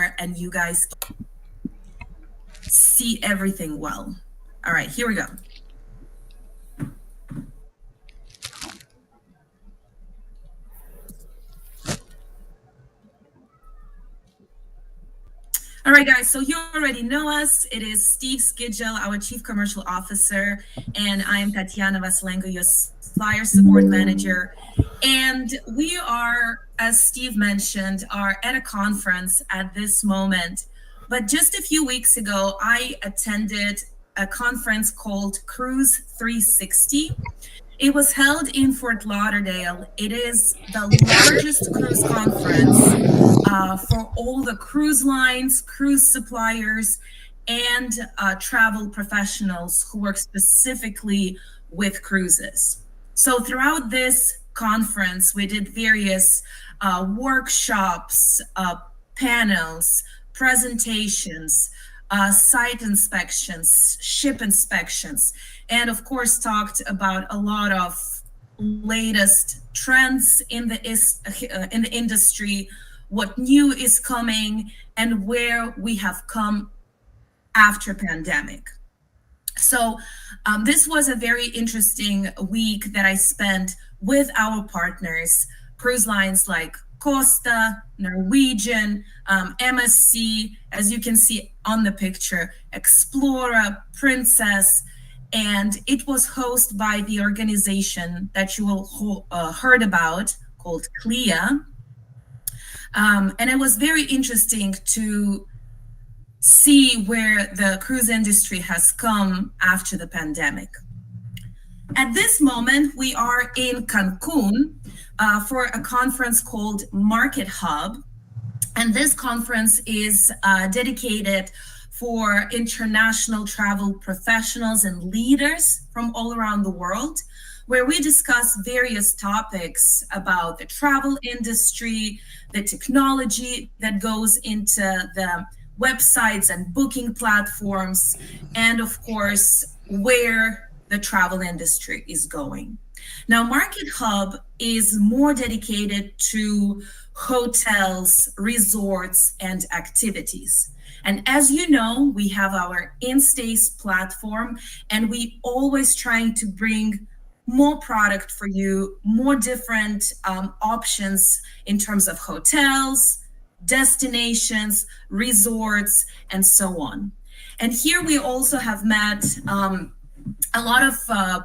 share and you guys see everything well. All right, here we go. All right, guys, so you already know us. It is Steve Skidgel, our Chief Commercial Officer, and I'm Tatiana Vaslenko, your Supplier Support Manager. And we are, as Steve mentioned, are at a conference at this moment. But just a few weeks ago, I attended a conference called Cruise 360. It was held in Fort Lauderdale. It is the largest cruise conference for all the cruise lines, cruise suppliers, and travel professionals who work specifically with cruises. So throughout this conference, we did various workshops, panels, presentations, site inspections, ship inspections, and of course talked about a lot of latest trends in the industry, what new is coming, and where we have come after pandemic. So this was a very interesting week that I spent with our partners, cruise lines like Costa, Norwegian, MSC, as you can see on the picture, Explora, Princess, and it was hosted by the organization that you will heard about called CLIA. And it was very interesting to see where the cruise industry has come after the pandemic. At this moment, we are in Cancun for a conference called Market Hub. And this conference is dedicated for international travel professionals and leaders from all around the world, where we discuss various topics about the travel industry, the technology that goes into the websites and booking platforms, and of course, where the travel industry is going. Now, Market Hub is more dedicated to hotels, resorts, and activities. And as you know, we have our in-stays platform, and we always trying to bring more product for you, more different options in terms of hotels, destinations, resorts, and so on. And here we also have met a lot of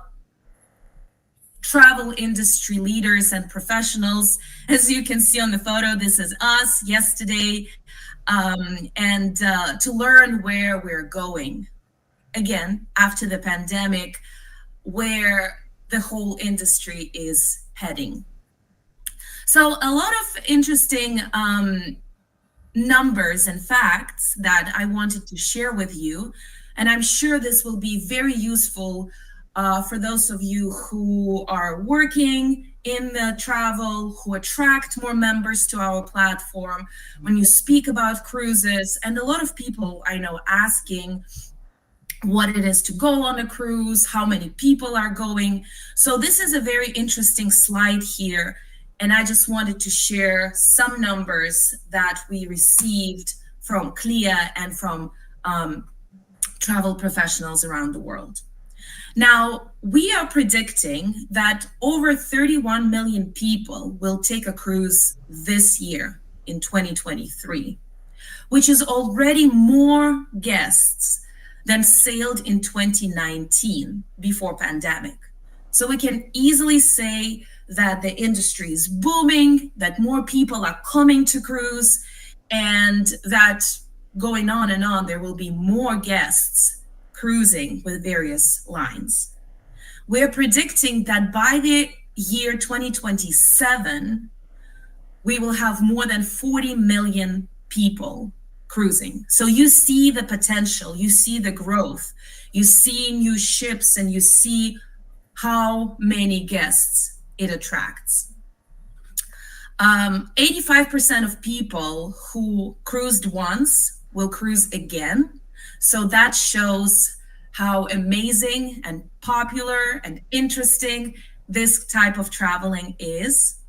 travel industry leaders and professionals. As you can see on the photo, this is us yesterday, and to learn where we're going, again, after the pandemic, where the whole industry is heading. So a lot of interesting numbers and facts that I wanted to share with you, and I'm sure this will be very useful for those of you who are working in the travel, who attract more members to our platform, when you speak about cruises, and a lot of people I know asking what it is to go on a cruise, how many people are going. So this is a very interesting slide here, and I just wanted to share some numbers that we received from CLIA and from travel professionals around the world. Now, we are predicting that over 31 million people will take a cruise this year in 2023, which is already more guests than sailed in 2019 before pandemic. So we can easily say that the industry is booming, that more people are coming to cruise, and that going on and on, there will be more guests cruising with various lines. We're predicting that by the year 2027, we will have more than 40 million people cruising. So you see the potential, you see the growth, you see new ships, and you see how many guests it attracts. 85% of people who cruised once will cruise again. So that shows how amazing and popular and interesting this type of traveling is.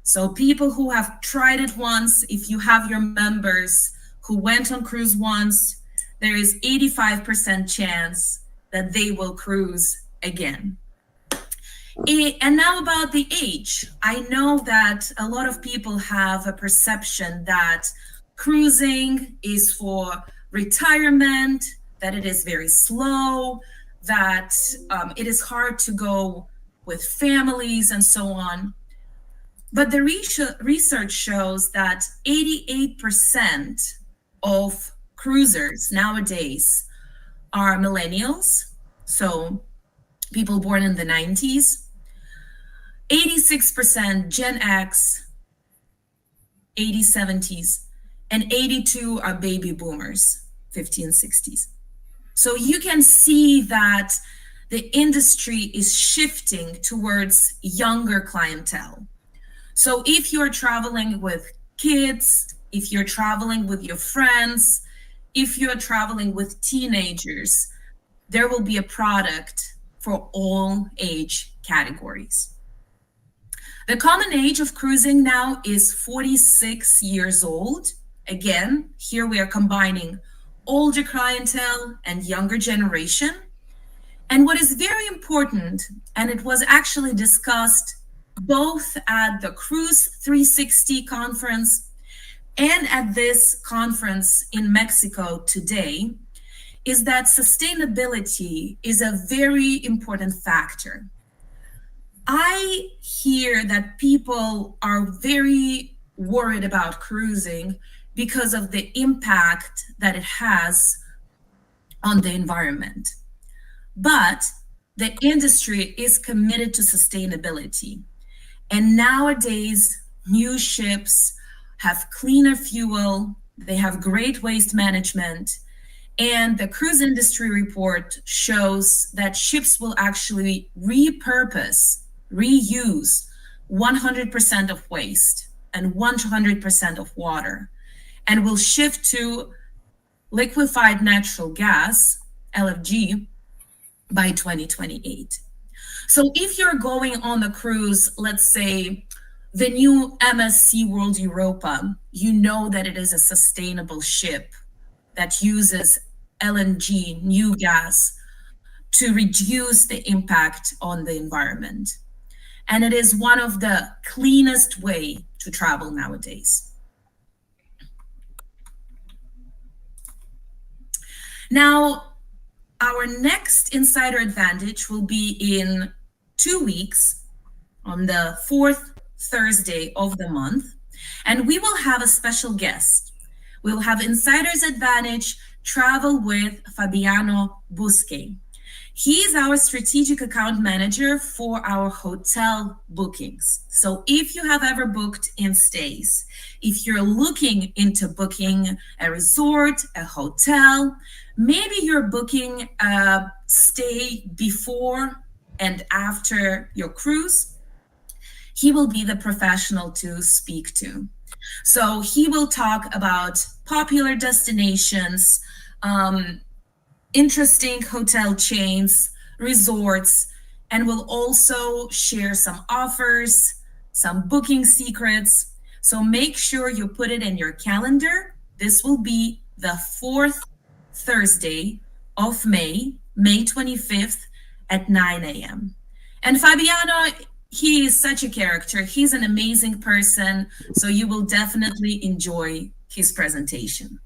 So people who have tried it once, if you have your members who went on cruise once, there is 85% chance that they will cruise again. And now about the age. I know that a lot of people have a perception that cruising is for retirement, that it is very slow, that it is hard to go with families and so on. But the research shows that 88% of cruisers nowadays are millennials, so people born in the 90s, 86% Gen X, 70s, and 82 are baby boomers, 50 and 60s. So you can see that the industry is shifting towards younger clientele. So if you're traveling with kids, if you're traveling with your friends, if you're traveling with teenagers, there will be a product for all age categories. The common age of cruising now is 46 years old. Again, here we are combining older clientele and younger generation. And what is very important, and it was actually discussed both at the Cruise 360 conference and at this conference in Mexico today, is that sustainability is a very important factor. I hear that people are very worried about cruising because of the impact that it has on the environment. But the industry is committed to sustainability. And nowadays, new ships have cleaner fuel, they have great waste management, and the cruise industry report shows that ships will actually reuse 100% of waste and 100% of water, and will shift to liquefied natural gas, LFG, by 2028. So if you're going on the cruise, let's say the new MSC World Europa, you know that it is a sustainable ship that uses LNG, new gas, to reduce the impact on the environment. And it is one of the cleanest way to travel nowadays. Now, our next Insider Advantage will be in 2 weeks on the 4th Thursday of the month, and we will have a special guest. We will have Insider's Advantage travel with Fabiano Busque. He's our strategic account manager for our hotel bookings. So if you have ever booked in stays, if you're looking into booking a resort, a hotel, maybe you're booking a stay before and after your cruise, he will be the professional to speak to. So he will talk about popular destinations, interesting hotel chains, resorts, and will also share some offers, some booking secrets. So make sure you put it in your calendar. This will be the 4th Thursday of May 25th at 9 a.m. And Fabiano, he is such a character. He's an amazing person. So you will definitely enjoy his presentation.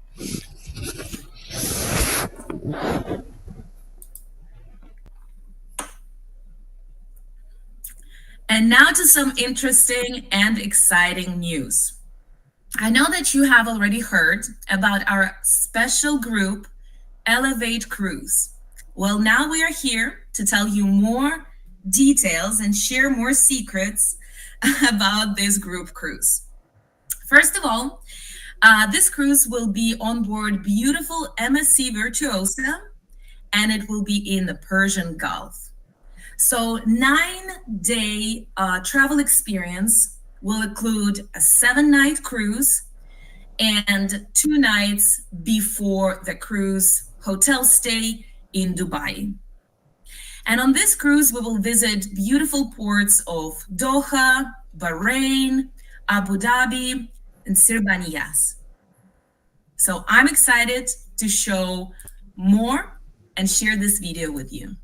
And now to some interesting and exciting news. I know that you have already heard about our special group, Elevate Cruise. Well, now we are here to tell you more details and share more secrets about this group cruise. First of all, this cruise will be on board beautiful MSC Virtuosa, and it will be in the Persian Gulf. So 9-day travel experience will include a 7-night cruise and 2 nights before the cruise hotel stay in Dubai. And on this cruise, we will visit beautiful ports of Doha, Bahrain, Abu Dhabi, and Sirbaniyas. So I'm excited to show more and share this video with you.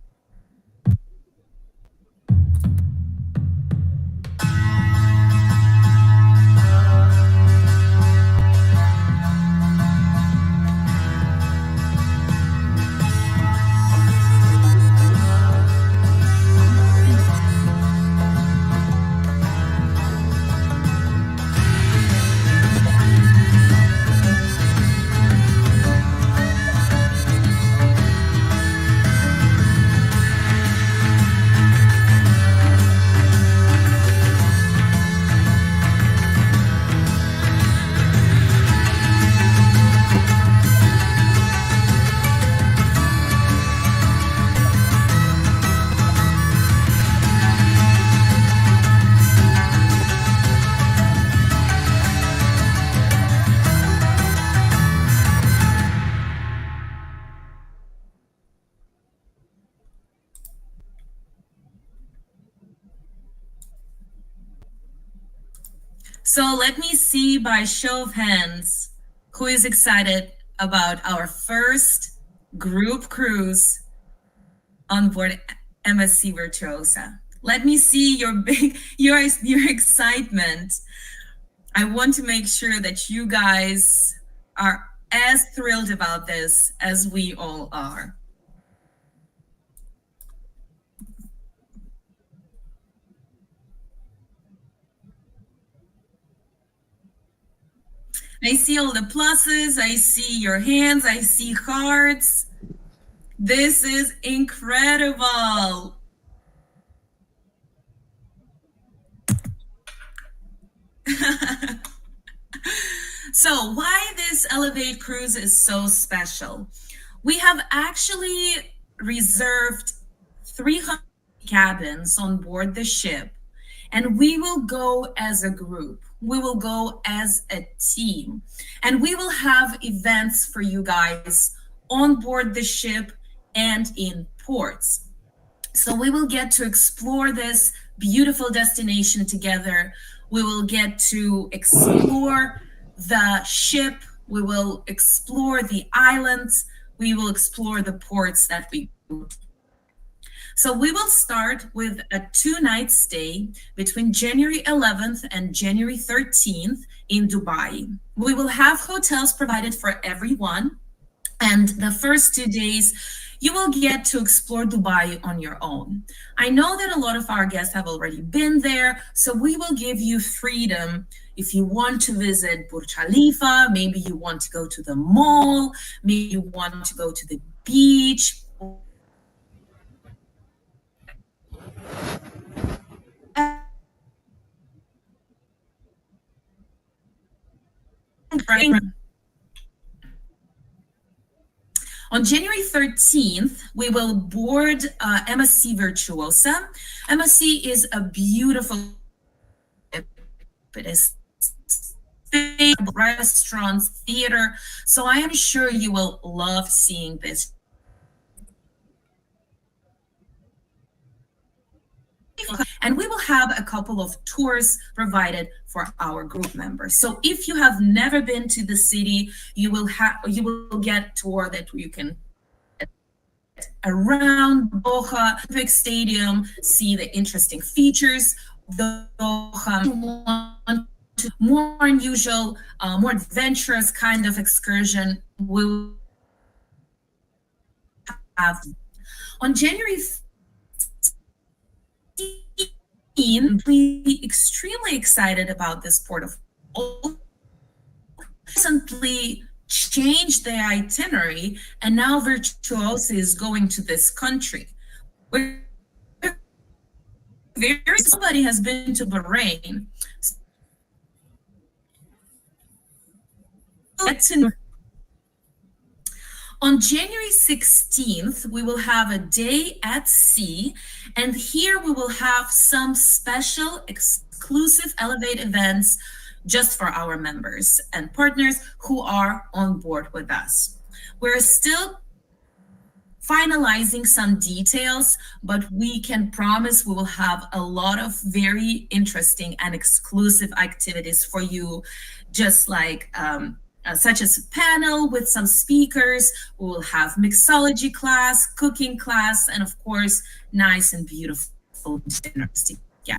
So let me see by show of hands who is excited about our first group cruise on board MSC Virtuosa. Let me see your excitement. I want to make sure that you guys are as thrilled about this as we all are. I see all the pluses, I see your hands, I see hearts. This is incredible. So why this Elevate cruise is so special? We have actually reserved 300 cabins on board the ship, and we will go as a group. We will go as a team, and we will have events for you guys on board the ship and in ports. So we will get to explore this beautiful destination together. We will get to explore the ship. We will explore the islands. We will explore the ports that we go to. So we will start with a 2-night stay between January 11th and January 13th in Dubai. We will have hotels provided for everyone. And the first 2 days, you will get to explore Dubai on your own. I know that a lot of our guests have already been there, so we will give you freedom. If you want to visit Burj Khalifa, maybe you want to go to the mall, maybe you want to go to the beach. On January 13th, we will board MSC Virtuosa. MSC is a beautiful ship. It is restaurants, theater. So I am sure you will love seeing this. And we will have a couple of tours provided for our group members. So if you have never been to the city, you will get a tour that you can around Doha Olympic Stadium, see the interesting features of the Doha. More unusual, more adventurous kind of excursion will have on January 15th. We extremely excited about this port of recently changed the itinerary, and now Virtuosa is going to this country. Somebody has been to Bahrain. On January 16th, we will have a day at sea, and here we will have some special exclusive Elevate events just for our members and partners who are on board with us. We're still finalizing some details, but we can promise we will have a lot of very interesting and exclusive activities for you, just like such as a panel with some speakers. We'll have mixology class, cooking class, and of course, nice and beautiful dinners. Yeah.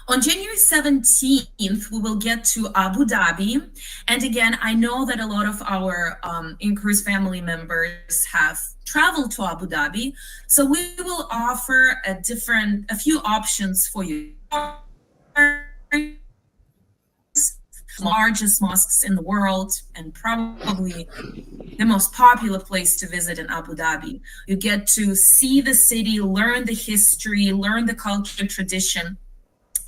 On January 17th, we will get to Abu Dhabi. And again, I know that a lot of our inCruise family members have traveled to Abu Dhabi. So we will offer a few options for you. Largest mosques in the world and probably the most popular place to visit in Abu Dhabi. You get to see the city, learn the history, learn the culture and tradition.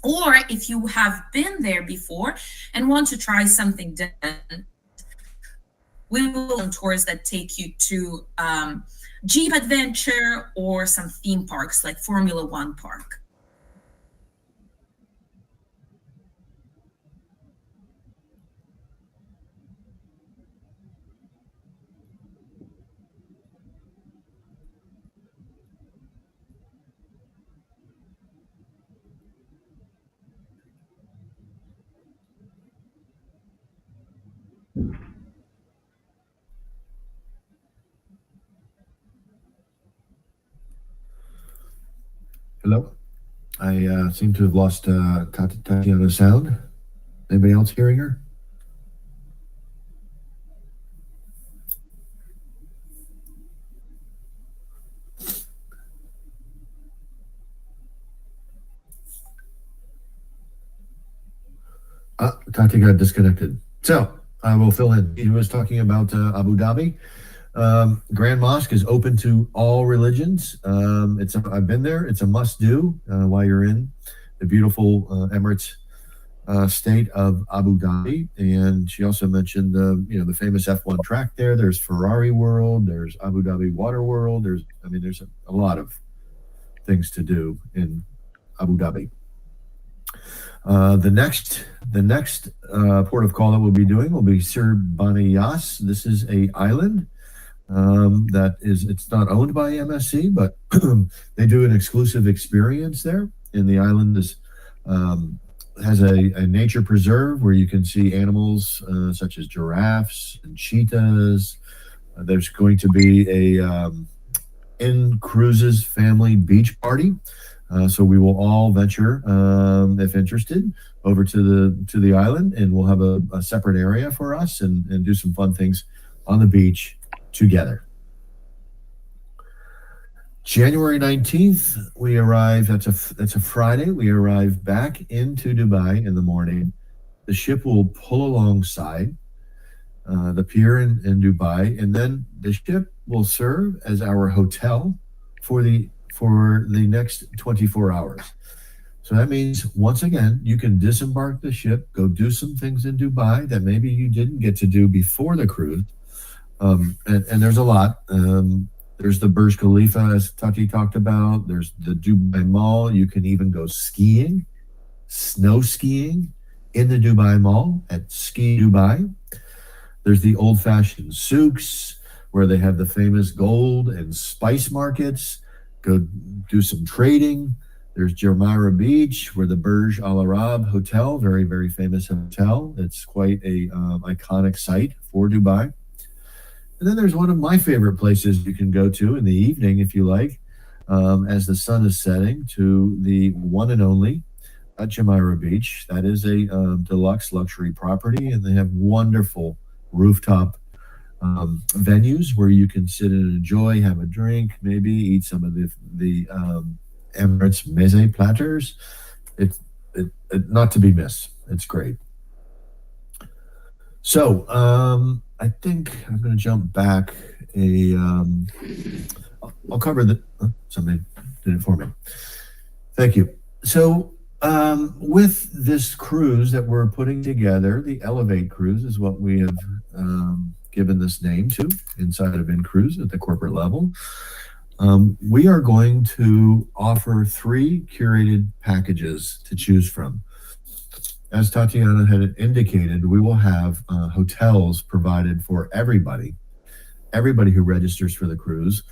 Or if you have been there before and want to try something different, we will on tours that take you to Jeep Adventure or some theme parks like Formula One Park. Hello. I seem to have lost Tatiana's sound. Anybody else hearing her? Tati got disconnected. So I will fill in. He was talking about Abu Dhabi. Grand Mosque is open to all religions. I've been there. It's a must-do while you're in the beautiful Emirates state of Abu Dhabi. And she also mentioned the famous F1 track there. There's Ferrari World. There's Abu Dhabi Water World. There's a lot of things to do in Abu Dhabi. The next port of call that we'll be doing will be Sir Baniyas. This is a island. It's not owned by MSC, but they do an exclusive experience there. And the island has a nature preserve where you can see animals such as giraffes and cheetahs. There's going to be a inCruises family beach party. So we will all venture, if interested, over to the island, and we'll have a separate area for us and do some fun things on the beach together. January 19th, we arrive. That's a Friday. We arrive back into Dubai in the morning. The ship will pull alongside the pier in Dubai, and then the ship will serve as our hotel for the next 24 hours. So that means, once again, you can disembark the ship, go do some things in Dubai that maybe you didn't get to do before the cruise. And there's a lot. There's the Burj Khalifa, as Tati talked about. There's the Dubai Mall. You can even go skiing, snow skiing in the Dubai Mall at Ski Dubai. There's the old-fashioned souks where they have the famous gold and spice markets. Go do some trading. There's Jumeirah Beach, where the Burj Al Arab Hotel, very, very famous hotel. It's quite a iconic site for Dubai. And then there's one of my favorite places you can go to in the evening, if you like, as the sun is setting, to the one and only at Jumeirah Beach. That is a deluxe luxury property, and they have wonderful rooftop venues where you can sit and enjoy, have a drink, maybe eat some of the Emirates meze platters. It not to be missed. It's great. So I think I'm going to jump back I'll cover somebody did it for me. Thank you. So with this cruise that we're putting together, the Elevate Cruise is what we have given this name to inside of inCruise at the corporate level. We are going to offer 3 curated packages to choose from. As Tatiana had indicated, we will have hotels provided for everybody who registers for the cruise.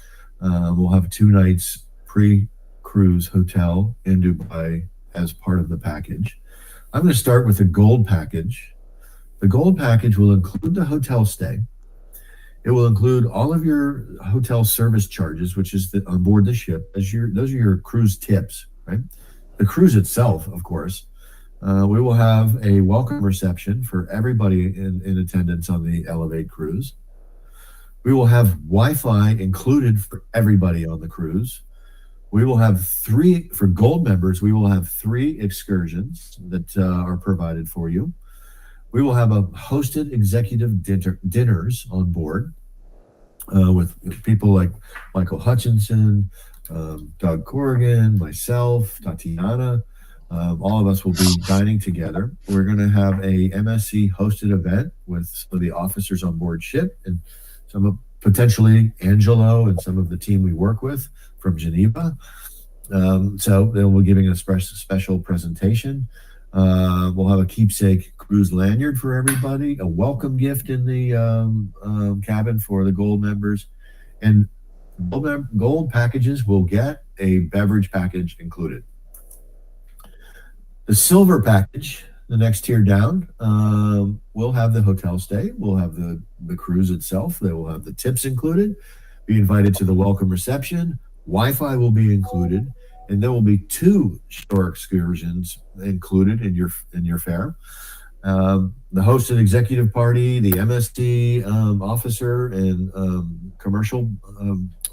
We'll have 2 nights pre-cruise hotel in Dubai as part of the package. I'm going to start with the gold package. The gold package will include the hotel stay. It will include all of your hotel service charges, which is on board the ship. Those are your cruise tips, right? The cruise itself, of course. We will have a welcome reception for everybody in attendance on the Elevate cruise. We will have Wi-Fi included for everybody on the cruise. We will have for gold members, we will have 3 excursions that are provided for you. We will have a hosted executive dinners on board with people like Michael Hutchinson, Doug Corrigan, myself, Tatiana. All of us will be dining together. We're going to have a MSC hosted event with some of the officers on board ship and potentially Angelo and some of the team we work with from Geneva. So they'll be giving a special presentation. We'll have a keepsake cruise lanyard for everybody, a welcome gift in the cabin for the gold members, and gold packages will get a beverage package included. The silver package, the next tier down, will have the hotel stay. We'll have the cruise itself. They will have the tips included, be invited to the welcome reception. Wi-Fi will be included, and there will be 2 shore excursions included in your fare. The hosted executive party, the MSC officer and commercial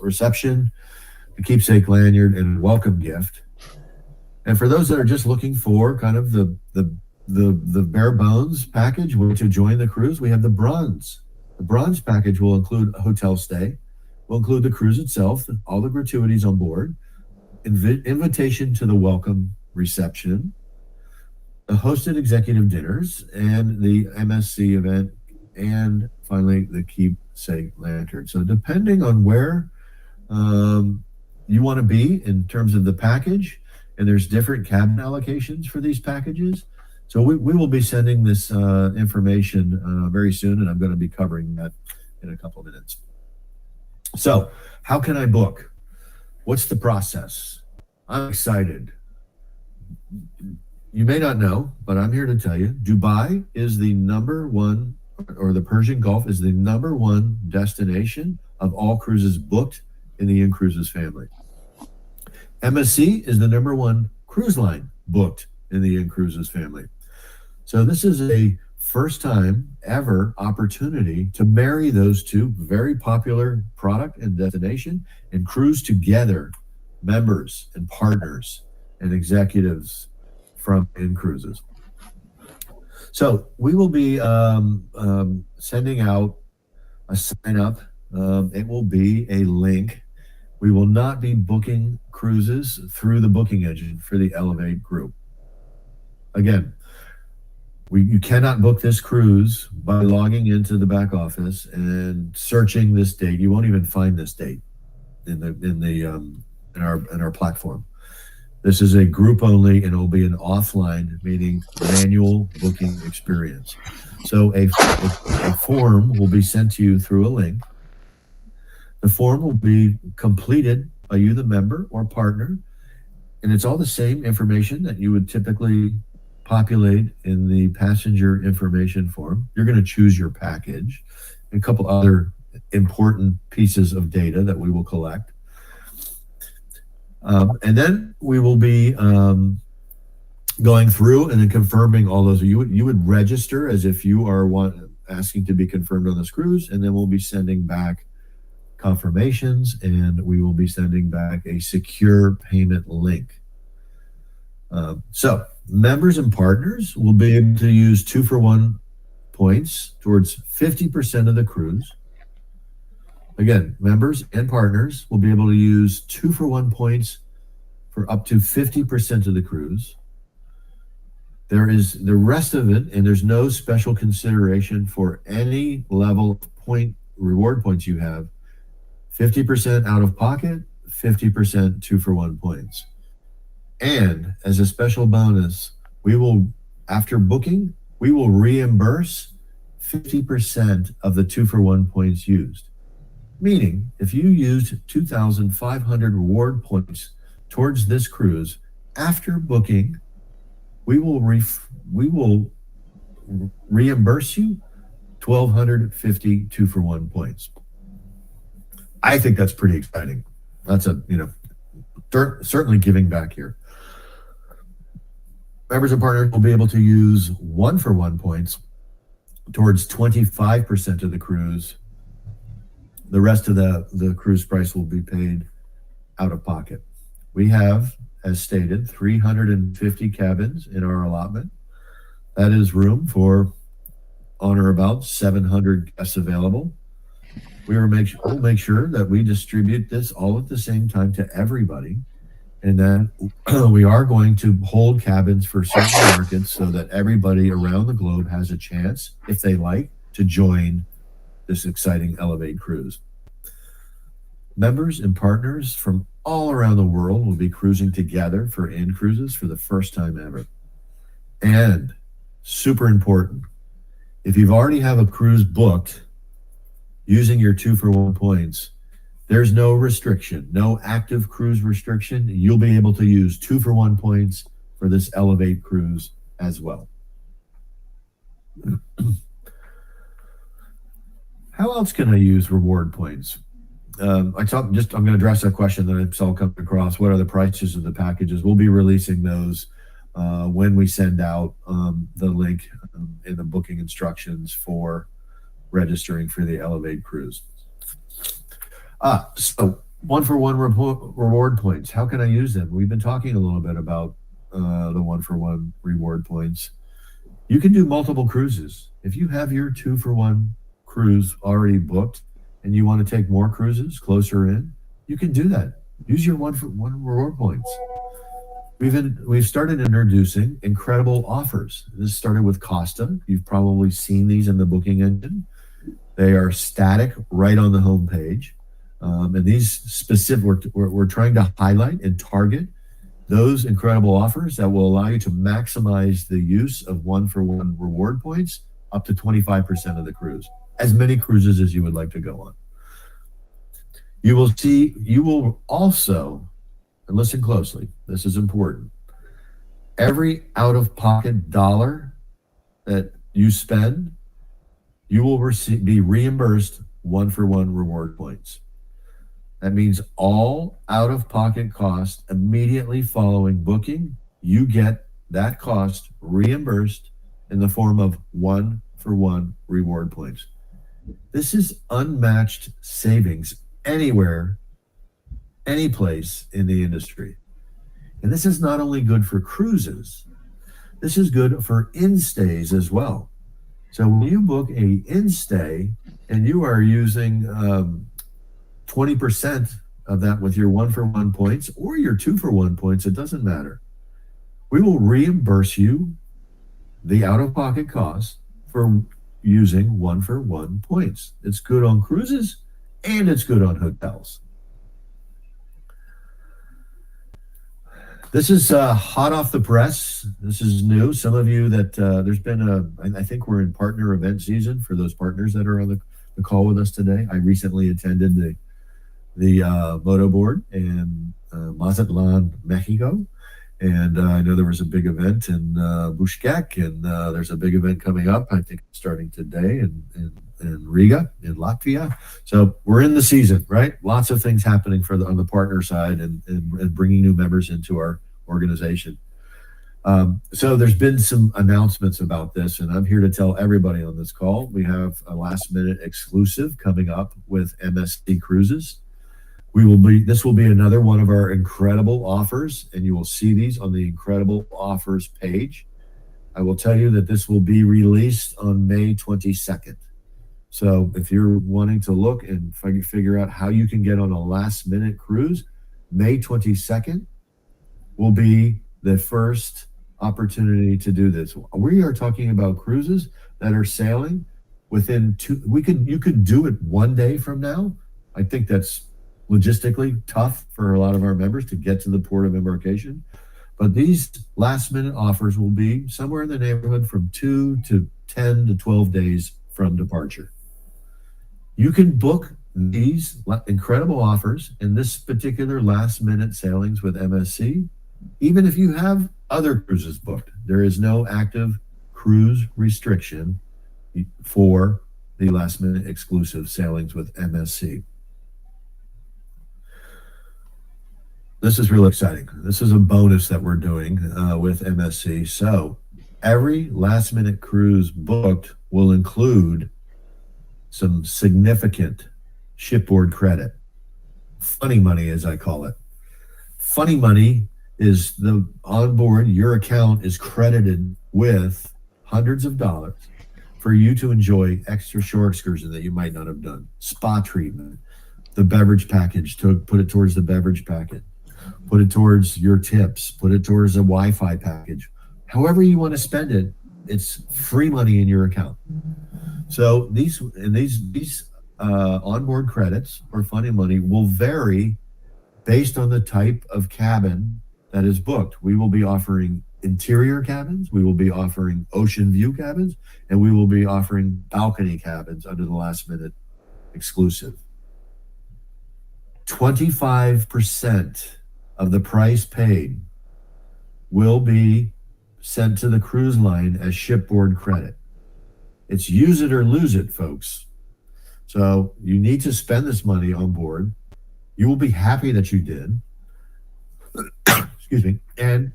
reception, the keepsake lanyard, and welcome gift. And for those that are just looking for kind of the bare bones package to join the cruise, we have the bronze. The bronze package will include a hotel stay, will include the cruise itself, all the gratuities on board, invitation to the welcome reception, the hosted executive dinners, and the MSC event, and finally the keepsake lantern. So depending on where you want to be in terms of the package, and there's different cabin allocations for these packages. So we will be sending this information very soon, and I'm going to be covering that in a couple of minutes. So how can I book? What's the process? I'm excited. You may not know, but I'm here to tell you, Dubai is the #1, or the Persian Gulf is the #1 destination of all cruises booked in the inCruises family. MSC is the #1 cruise line booked in the inCruises family. So this is a first time ever opportunity to marry those 2 very popular product and destination and cruise together, members and partners and executives from inCruises. So we will be sending out a sign up. It will be a link. We will not be booking cruises through the booking engine for the Elevate group. Again, you cannot book this cruise by logging into the back office and searching this date. You won't even find this date in our platform. This is a group only, and it will be an offline, meaning manual booking experience. So a form will be sent to you through a link. The form will be completed by you, the member or partner, and it's all the same information that you would typically populate in the passenger information form. You're going to choose your package, and a couple other important pieces of data that we will collect. And then we will be going through and then confirming all those. You would register as if you are asking to be confirmed on this cruise, and then we'll be sending back confirmations, and we will be sending back a secure payment link. So members and partners will be able to use 2-for-1 points towards 50% of the cruise. Again, members and partners will be able to use 2-for-1 points for up to 50% of the cruise. There is the rest of it, and there's no special consideration for any level of reward points you have. 50% out of pocket, 50% 2-for-1 points. And as a special bonus, after booking, we will reimburse 50% of the 2-for-1 points used. Meaning, if you used 2,500 reward points towards this cruise, after booking, we will reimburse you 1,250 2-for-1 points. I think that's pretty exciting. That's certainly giving back here. Members and partners will be able to use 1-for-1 points towards 25% of the cruise. The rest of the cruise price will be paid out of pocket. We have, as stated, 350 cabins in our allotment. That is room for on or about 700 guests available. We'll make sure that we distribute this all at the same time to everybody. And then we are going to hold cabins for certain markets so that everybody around the globe has a chance, if they like, to join this exciting Elevate cruise. Members and partners from all around the world will be cruising together for inCruises for the first time ever. And super important, if you've already have a cruise booked using your 2-for-1 points, there's no restriction, no active cruise restriction. You'll be able to use 2-for-1 points for this Elevate cruise as well. How else can I use reward points? I'm going to address a question that I saw come across. What are the prices of the packages? We'll be releasing those when we send out the link in the booking instructions for registering for the Elevate cruise. So 1-for-1 reward points. How can I use them? We've been talking a little bit about the 1-for-1 reward points. You can do multiple cruises. If you have your 2-for-1 cruise already booked and you want to take more cruises closer in, you can do that. Use your 1-for-1 reward points. We've started introducing incredible offers. This started with Costa. You've probably seen these in the booking engine. They are static right on the homepage. And these specific, we're trying to highlight and target those incredible offers that will allow you to maximize the use of 1-for-1 reward points up to 25% of the cruise, as many cruises as you would like to go on. You will also, and listen closely, this is important, every out-of-pocket dollar that you spend, you will be reimbursed 1-for-1 reward points. That means all out-of-pocket costs immediately following booking, you get that cost reimbursed in the form of 1-for-1 reward points. This is unmatched savings anywhere, any place in the industry. And this is not only good for cruises, this is good for in-stays as well. So when you book a in-stay and you are using 20% of that with your 1-for-1 points or your 2-for-1 points, it doesn't matter. We will reimburse you the out-of-pocket cost for using 1-for-1 points. It's good on cruises and it's good on hotels. This is hot off the press. This is new. Some of you that there's been I think we're in partner event season for those partners that are on the call with us today. I recently attended the moto board in Mazatlan, Mexico. And I know there was a big event in Bishkek, and there's a big event coming up, I think starting today in Riga, in Latvia. So we're in the season, right? Lots of things happening on the partner side and bringing new members into our organization. So there's been some announcements about this, and I'm here to tell everybody on this call, we have a last minute exclusive coming up with MSC Cruises. This will be another one of our incredible offers, and you will see these on the incredible offers page. I will tell you that this will be released on May 22nd. So if you're wanting to look and figure out how you can get on a last minute cruise, May 22nd will be the first opportunity to do this. We are talking about cruises that are sailing within you could do it one day from now. I think that's logistically tough for a lot of our members to get to the port of embarkation. But these last minute offers will be somewhere in the neighborhood from 2 to 10 to 12 days from departure. You can book these incredible offers in this particular last minute sailings with MSC, even if you have other cruises booked. There is no active cruise restriction for the last minute exclusive sailings with MSC. This is really exciting. This is a bonus that we're doing with MSC. So every last minute cruise booked will include some significant shipboard credit. Funny money, as I call it. Funny money is the onboard, your account is credited with hundreds of dollars for you to enjoy extra shore excursion that you might not have done. Spa treatment, the beverage package, to put it towards the beverage packet. Put it towards your tips, put it towards a Wi-Fi package. However you want to spend it, it's free money in your account. So these onboard credits or funny money will vary based on the type of cabin that is booked. We will be offering interior cabins, we will be offering ocean view cabins, and we will be offering balcony cabins under the last minute exclusive. 25% of the price paid will be sent to the cruise line as shipboard credit. It's use it or lose it, folks. So you need to spend this money on board. You will be happy that you did. Excuse me. And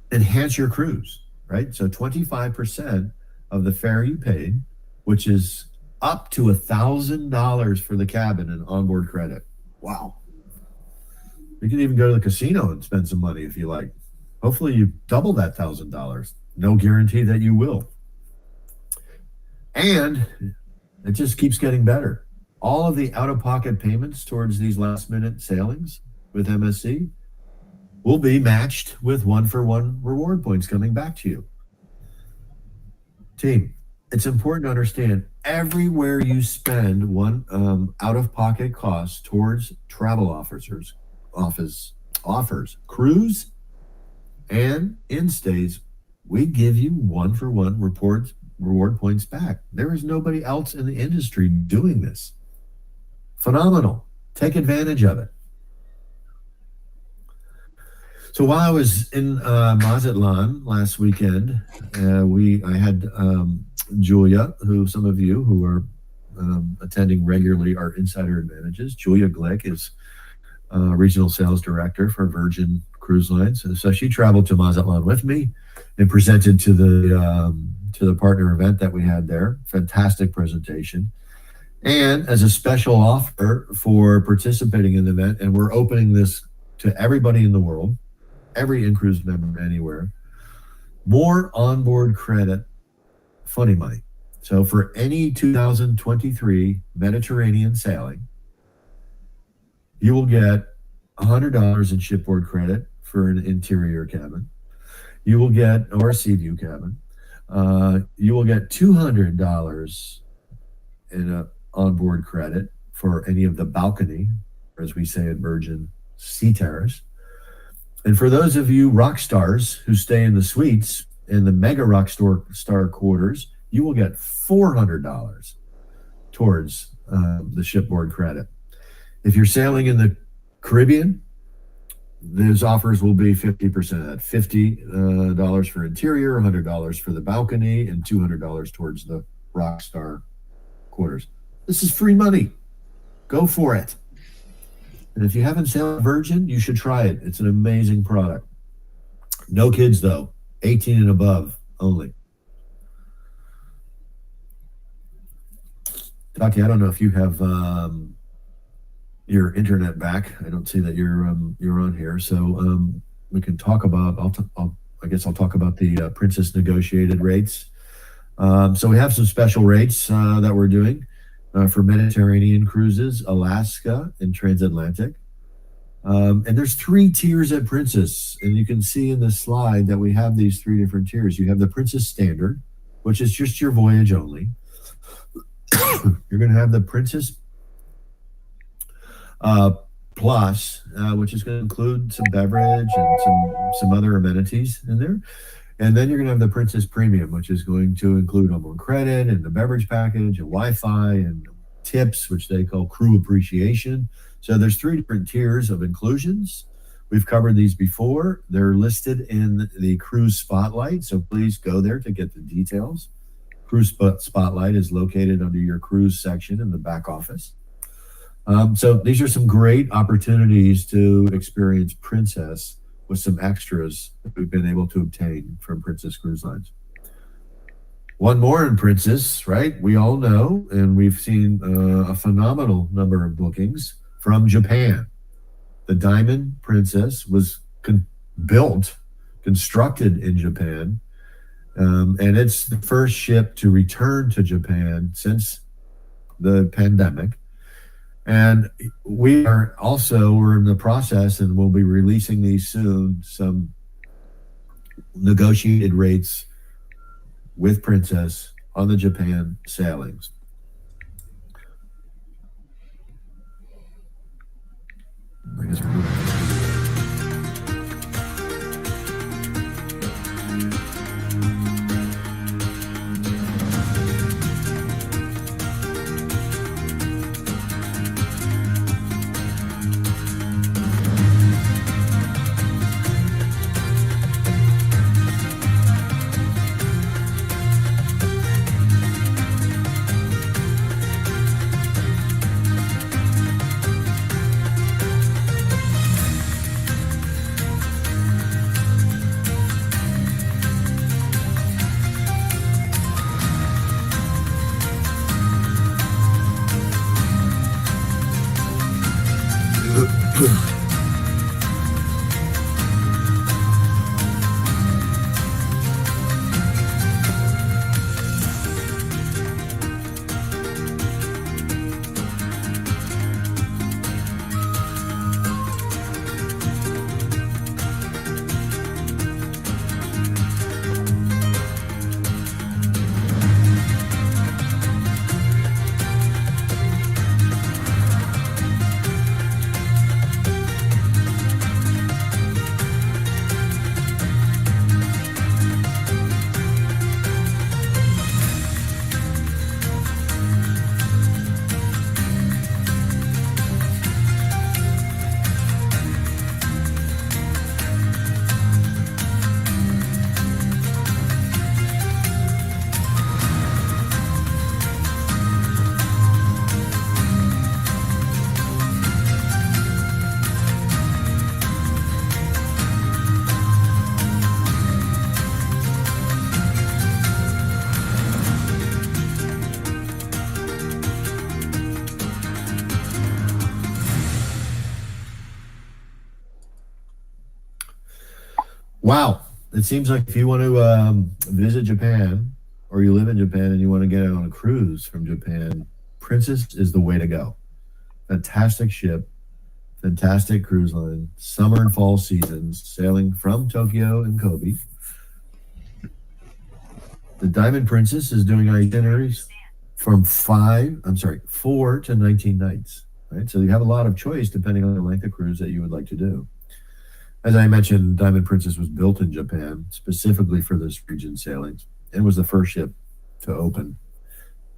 enhance your cruise, right? So 25% of the fare you paid, which is up to $1,000 for the cabin and onboard credit. Wow. You can even go to the casino and spend some money if you like. Hopefully you double that $1,000. No guarantee that you will. And it just keeps getting better. All of the out-of-pocket payments towards these last-minute sailings with MSC will be matched with one-for-one reward points coming back to you. Team, it's important to understand everywhere you spend one out-of-pocket cost towards travel offers, cruise, and in-stays, we give you one-for-one reward points back. There is nobody else in the industry doing this. Phenomenal. Take advantage of it. So while I was in Mazatlan last weekend, I had Julia, who some of you who are attending regularly our Insider Advantages. Julia Glick is Regional Sales Director for Virgin Cruise Lines. And so she traveled to Mazatlan with me and presented to the partner event that we had there. Fantastic presentation. And as a special offer for participating in the event, and we're opening this to everybody in the world, every inCruises member anywhere, more onboard credit, funny money. So for any 2023 Mediterranean sailing, you will get $100 in shipboard credit for an interior cabin. You will get, or a sea view cabin. You will get $200 in a onboard credit for any of the balcony, or as we say at Virgin, Sea Terrace. And for those of you rock stars who stay in the suites in the mega rock star quarters, you will get $400 towards the shipboard credit. If you're sailing in the Caribbean, those offers will be 50% of that. $50 for interior, $100 for the balcony, and $200 towards the rock star quarters. This is free money. Go for it. And if you haven't sailed Virgin, you should try it. It's an amazing product. No kids, though. 18 and above only. Tati, I don't know if you have your internet back. I don't see that you're on here. So we can talk about, I guess I'll talk about the Princess negotiated rates. So we have some special rates that we're doing for Mediterranean cruises, Alaska, and transatlantic. And there's 3 tiers at Princess. And you can see in the slide that we have these 3 different tiers. You have the Princess Standard, which is just your voyage only. You're going to have the Princess Plus, which is going to include some beverage and some other amenities in there. And then you're going to have the Princess Premium, which is going to include onboard credit and the beverage package and Wi-Fi and tips, which they call crew appreciation. So there's 3 different tiers of inclusions We've covered these before. They're listed in the Cruise Spotlight, so please go there to get the details. Cruise Spotlight is located under your cruise section in the back office. So these are some great opportunities to experience Princess with some extras that we've been able to obtain from Princess Cruise Lines. One more in Princess, right? We all know, and we've seen a phenomenal number of bookings from Japan. The Diamond Princess was constructed in Japan, and it's the first ship to return to Japan since the pandemic. And we're in the process, and we'll be releasing these soon, some negotiated rates with Princess on the Japan sailings. I guess we're moving. Wow. It seems like if you want to visit Japan, or you live in Japan and you want to get on a cruise from Japan, Princess is the way to go. Fantastic ship, fantastic cruise line, summer and fall seasons, sailing from Tokyo and Kobe. The Diamond Princess is doing itineraries from 4 to 19 nights. Right? So you have a lot of choice depending on the length of cruise that you would like to do. As I mentioned, Diamond Princess was built in Japan specifically for this region sailings and was the first ship to open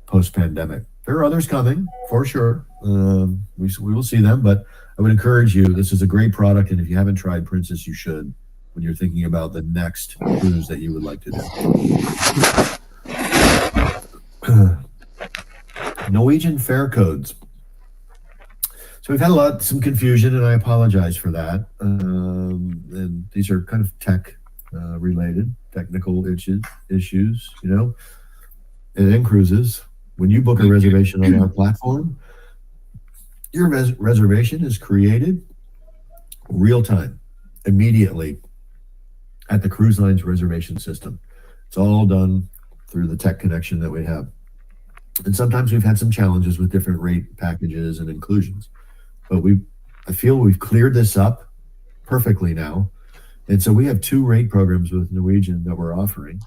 post-pandemic. There are others coming, for sure. We will see them, but I would encourage you, this is a great product, and if you haven't tried Princess, you should when you're thinking about the next cruise that you would like to do. Norwegian fare codes. So we've had some confusion, and I apologize for that. And these are kind of tech related, technical issues, you know. And inCruises, when you book a reservation on our platform, your reservation is created real time, immediately at the cruise line's reservation system. It's all done through the tech connection that we have. And sometimes we've had some challenges with different rate packages and inclusions. But I feel we've cleared this up perfectly now. And so we have 2 rate programs with Norwegian that we're offering.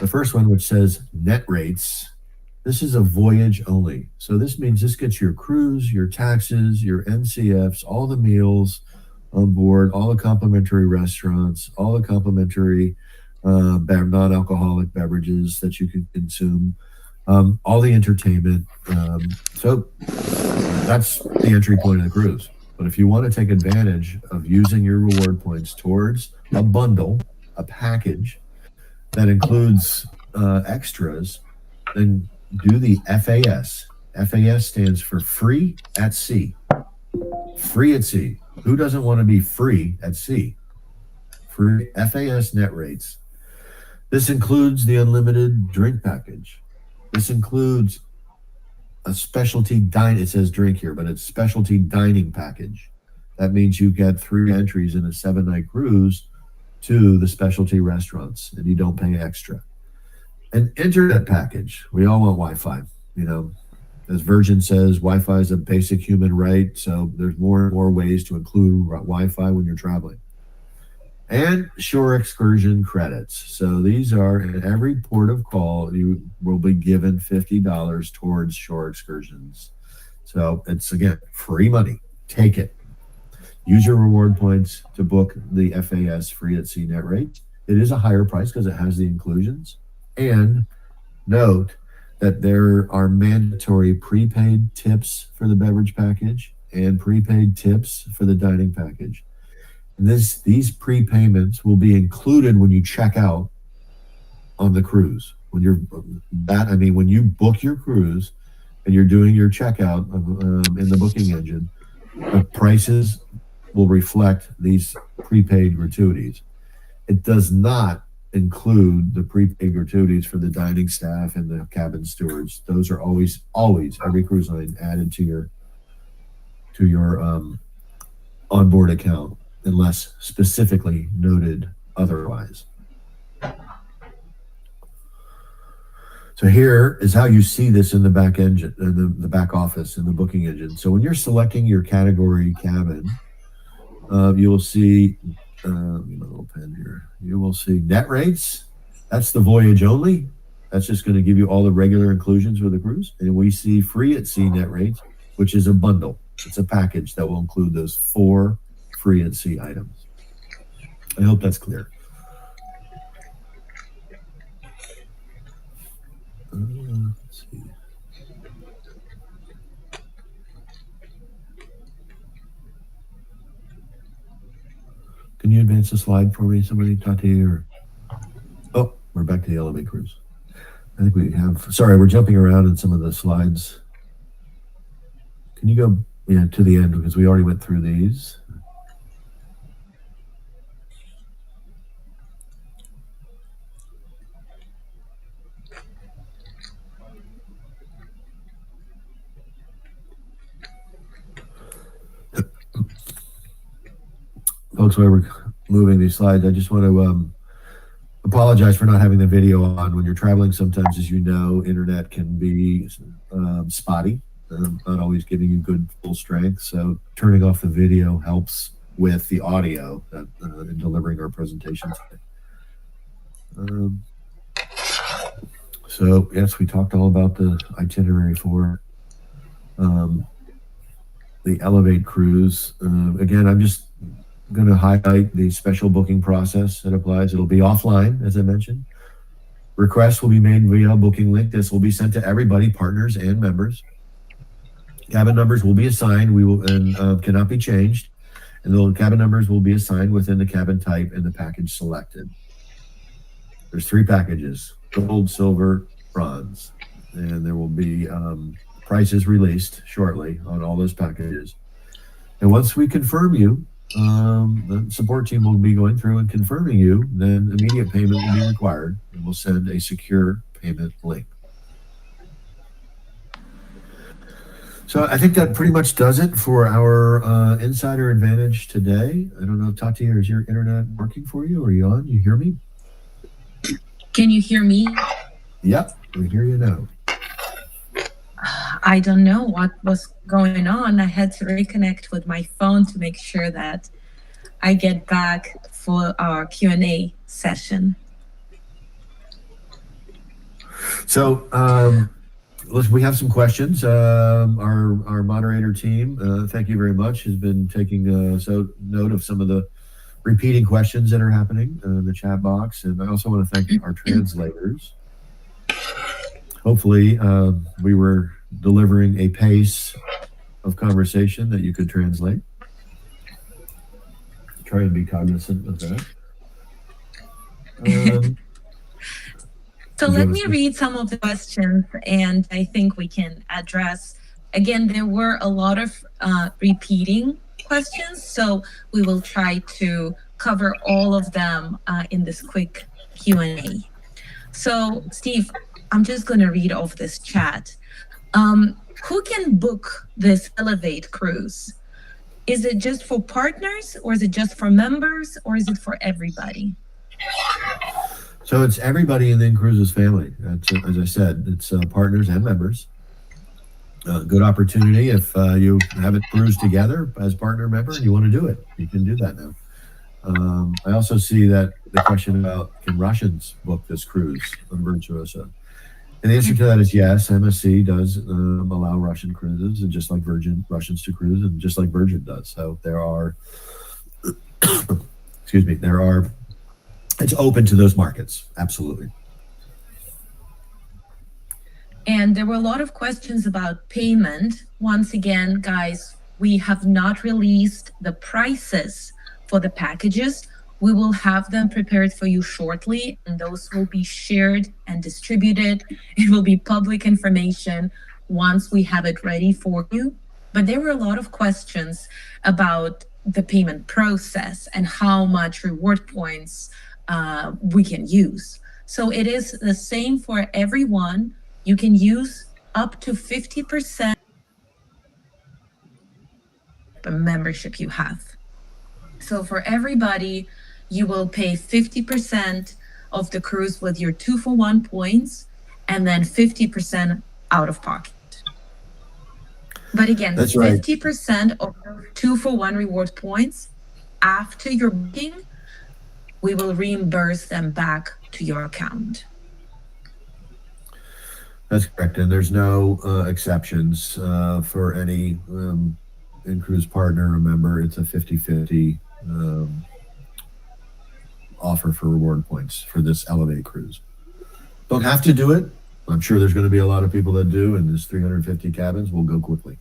The first one, which says net rates, this is a voyage only. So this means this gets your cruise, your taxes, your NCFs, all the meals on board, all the complimentary restaurants, all the complimentary non-alcoholic beverages that you can consume, all the entertainment. So that's the entry point of the cruise. But if you want to take advantage of using your reward points towards a bundle, a package that includes extras, then do the FAS. FAS stands for free at sea. Free at sea. Who doesn't want to be free at sea? Free FAS net rates. This includes the unlimited drink package. This includes a specialty dine. It says drink here, but it's specialty dining package. That means you get 3 entries in a 7-night cruise to the specialty restaurants, and you don't pay extra. An internet package. We all want Wi-Fi. You know, as Virgin says, Wi-Fi is a basic human right. So there's more and more ways to include Wi-Fi when you're traveling. And shore excursion credits. So these are, in every port of call, you will be given $50 towards shore excursions. So it's, again, free money. Take it. Use your reward points to book the FAS free at sea net rate. It is a higher price because it has the inclusions. And note that there are mandatory prepaid tips for the beverage package and prepaid tips for the dining package. These prepayments will be included when you check out on the cruise. When you book your cruise and you're doing your checkout in the booking engine, the prices will reflect these prepaid gratuities. It does not include the prepaid gratuities for the dining staff and the cabin stewards. Those are always every cruise line added to your onboard account, unless specifically noted otherwise. So here is how you see this in the back engine, in the back office, in the booking engine. So when you're selecting your category cabin, you will see, my little pen here, you will see net rates. That's the voyage only. That's just going to give you all the regular inclusions for the cruise. And we see free at sea net rates, which is a bundle. It's a package that will include those 4 free at sea items. I hope that's clear. Let's see. Can you advance the slide for me? Somebody, Tati, or oh, we're back to the Elevate cruise. I think we have. Sorry, we're jumping around in some of the slides. Can you go to the end because we already went through these? Folks, while we're moving these slides, I just want to apologize for not having the video on. When you're traveling, sometimes, as you know, internet can be spotty, not always giving you good full strength. So turning off the video helps with the audio in delivering our presentation today. So yes, we talked all about the itinerary for the Elevate cruise. Again, I'm just going to highlight the special booking process that applies. It'll be offline, as I mentioned. Requests will be made via booking link. This will be sent to everybody, partners and members. Cabin numbers will be assigned. We will and cannot be changed. And the cabin numbers will be assigned within the cabin type and the package selected. There's 3 packages: gold, silver, bronze, and there will be prices released shortly on all those packages. And once we confirm you, the support team will be going through and confirming you, then immediate payment will be required, and we'll send a secure payment link. So I think that pretty much does it for our Insider Advantage today. I don't know, Tati, is your internet working for you? Are you on? You hear me? Can you hear me? Yep, we hear you now. I don't know what was going on. I had to reconnect with my phone to make sure that I get back for our Q&A session. So we have some questions. Our moderator team, thank you very much, has been taking note of some of the repeating questions that are happening in the chat box. And I also want to thank our translators. Hopefully we were delivering a pace of conversation that you could translate. try and be cognizant of that. So let me read some of the questions, and I think we can address. Again, there were a lot of repeating questions, so we will try to cover all of them in this quick Q&A. So, Steve, I'm just going to read off this chat. Who can book this Elevate cruise? Is it just for partners, or is it just for members, or is it for everybody? So it's everybody in the inCruises family. As I said, it's partners and members. Good opportunity if you haven't cruised together as partner member and you want to do it. You can do that now. I also see that the question about can Russians book this cruise on Virtuosa? And the answer to that is yes. MSC does allow Russian cruises, and just like Russians to cruise, and just like Virgin does. So there are, excuse me, it's open to those markets. Absolutely. And there were a lot of questions about payment. Once again, guys, we have not released the prices for the packages. We will have them prepared for you shortly, and those will be shared and distributed. It will be public information once we have it ready for you. But there were a lot of questions about the payment process and how much reward points we can use. So it is the same for everyone. You can use up to 50% the membership you have. So for everybody, you will pay 50% of the cruise with your 2-for-1 points, and then 50% out of pocket. But again, that's 50% of those 2-for-1 reward points after your booking, we will reimburse them back to your account. That's correct. And there's no exceptions for any inCruise partner or member. It's a 50-50 offer for reward points for this Elevate cruise. Don't have to do it. I'm sure there's going to be a lot of people that do, and this 350 cabins will go quickly.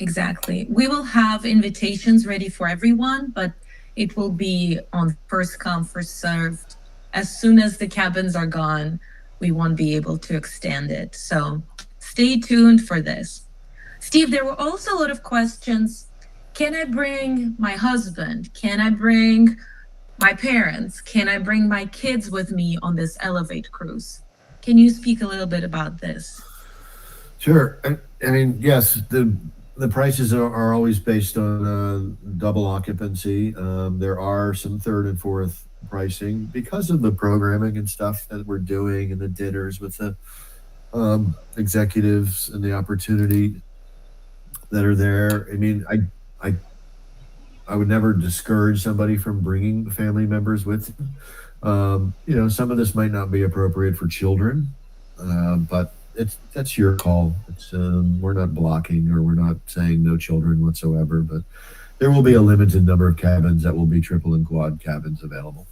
Exactly. We will have invitations ready for everyone, but it will be on first come, first served. As soon as the cabins are gone, we won't be able to extend it. So stay tuned for this. Steve, there were also a lot of questions. Can I bring my husband? Can I bring my parents? Can I bring my kids with me on this Elevate cruise? Can you speak a little bit about this? Sure. I mean, yes, the prices are always based on double occupancy. There are some third and fourth pricing because of the programming and stuff that we're doing, and the dinners with the executives and the opportunity that are there. I mean, I would never discourage somebody from bringing family members with them. You know, some of this might not be appropriate for children, but that's your call. It's we're not blocking, or we're not saying no children whatsoever, but there will be a limited number of cabins that will be triple and quad cabins available.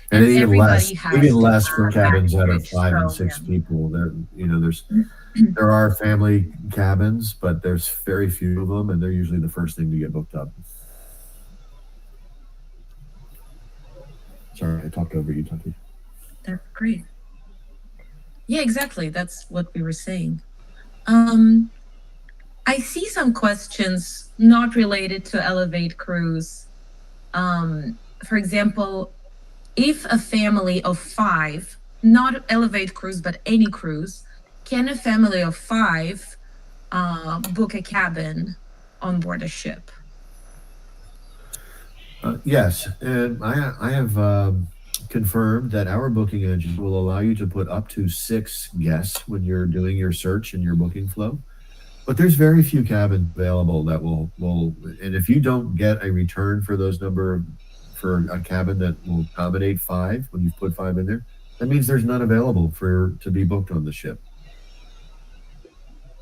And even less for cabins that are 5 and 6 people. There are family cabins, but there's very few of them, and they're usually the first thing to get booked up. Sorry, I talked over you, Tati. That's great. Yeah, exactly. That's what we were saying. I see some questions not related to Elevate cruise. For example, if a family of 5, not Elevate cruise, but any cruise, can a family of 5 book a cabin on board a ship? Yes, and I have confirmed that our booking engine will allow you to put up to 6 guests when you're doing your search and your booking flow. But there's very few cabins available that will, and if you don't get a return for those number for a cabin that will accommodate 5 when you put 5 in there, that means there's none available to be booked on the ship.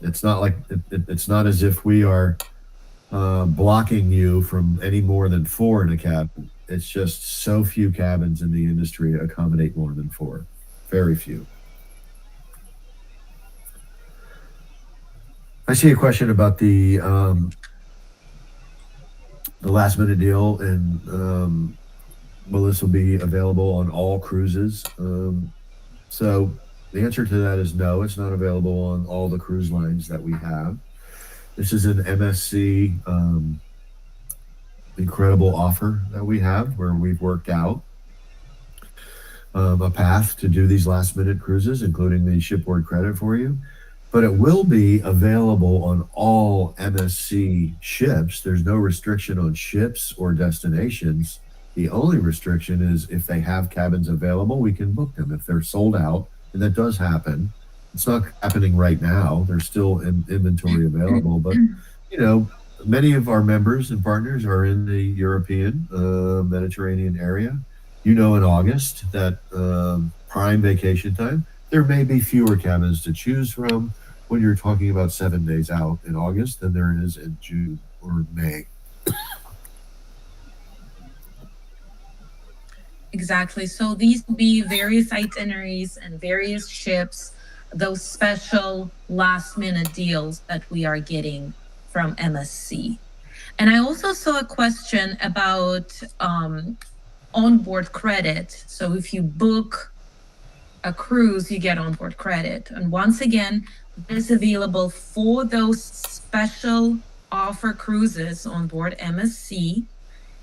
It's not like it's not as if we are blocking you from any more than 4 in a cabin. It's just so few cabins in the industry accommodate more than 4. Very few. I see a question about the last minute deal, and will this will be available on all cruises? So the answer to that is no. It's not available on all the cruise lines that we have. This is an MSC incredible offer that we have, where we've worked out a path to do these last minute cruises, including the shipboard credit for you. But it will be available on all MSC ships. There's no restriction on ships or destinations. The only restriction is if they have cabins available, we can book them. If they're sold out, and that does happen, it's not happening right now. There's still inventory available, but many of our members and partners are in the European, Mediterranean area. In August, that prime vacation time, there may be fewer cabins to choose from when you're talking about 7 days out in August than there is in June or May. Exactly. So these will be various itineraries and various ships, those special last minute deals that we are getting from MSC. And I also saw a question about onboard credit. So if you book a cruise, you get onboard credit. And once again, it is available for those special offer cruises on board MSC,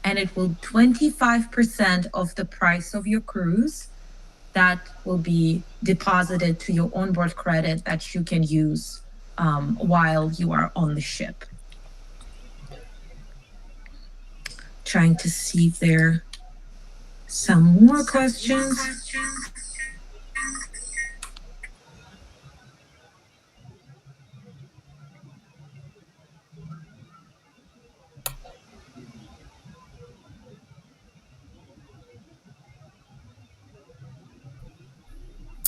and it will 25% of the price of your cruise that will be deposited to your onboard credit that you can use while you are on the ship. Trying to see if there are some more questions.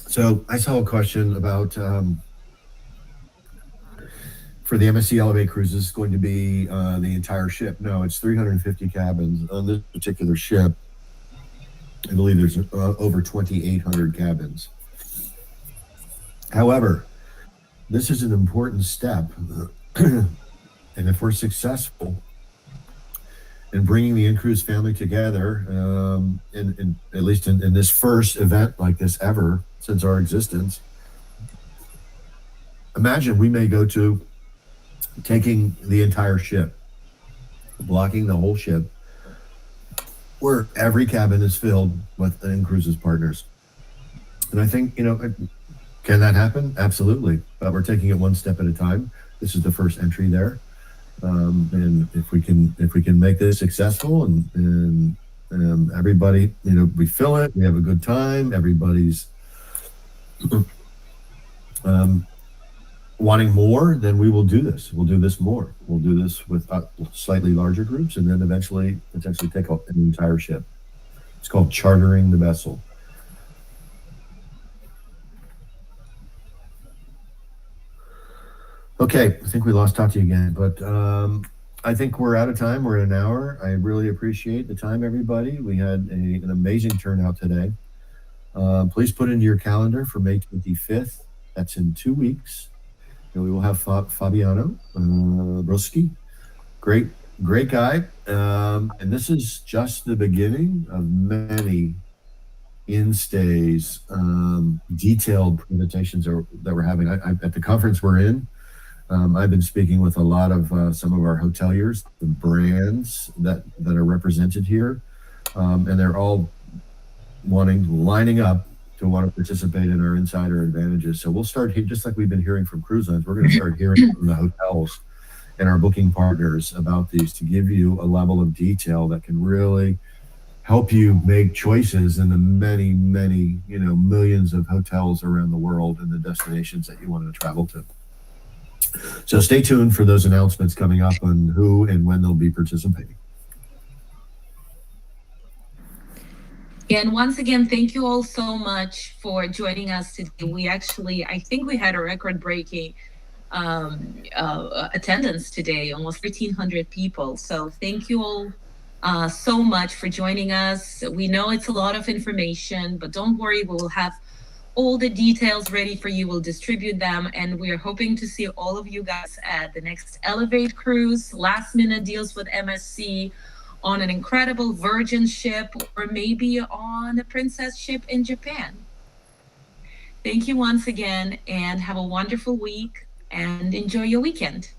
So I saw a question about for the MSC Elevate cruises, it's going to be the entire ship. No, it's 350 cabins on this particular ship. I believe there's over 2,800 cabins. However, this is an important step, and if we're successful in bringing the inCruise family together, in at least in this first event like this ever since our existence, imagine we may go to taking the entire ship, blocking the whole ship, where every cabin is filled with inCruises partners. And I think, can that happen? Absolutely. But we're taking it one step at a time. This is the first entry there. And if we can make this successful and everybody, we fill it, we have a good time, everybody's wanting more, then we will do this. We'll do this more. We'll do this with slightly larger groups, and then eventually potentially take an entire ship. It's called chartering the vessel. Okay, I think we lost Tati again, but I think we're out of time. We're at an hour. I really appreciate the time, everybody. We had an amazing turnout today. Please put into your calendar for May 25th. That's in 2 weeks. And we will have Fabiano Broski. Great guy. And this is just the beginning of many in-stays, detailed presentations that we're having. At the conference we're in, I've been speaking with a lot of some of our hoteliers, the brands that are represented here, and they're all lining up to want to participate in our insider advantages. So we'll start here, just like we've been hearing from cruise lines. We're going to start hearing from the hotels and our booking partners about these to give you a level of detail that can really help you make choices in the many, many, millions of hotels around the world and the destinations that you want to travel to. So stay tuned for those announcements coming up on who and when they'll be participating. And once again, thank you all so much for joining us today. I think we had a record-breaking attendance today, almost 1,300 people. So thank you all so much for joining us. We know it's a lot of information, but don't worry, we will have all the details ready for you. We'll distribute them, and we are hoping to see all of you guys at the next Elevate cruise, last minute deals with MSC, on an incredible Virgin ship, or maybe on a Princess ship in Japan. Thank you once again, and have a wonderful week, and enjoy your weekend.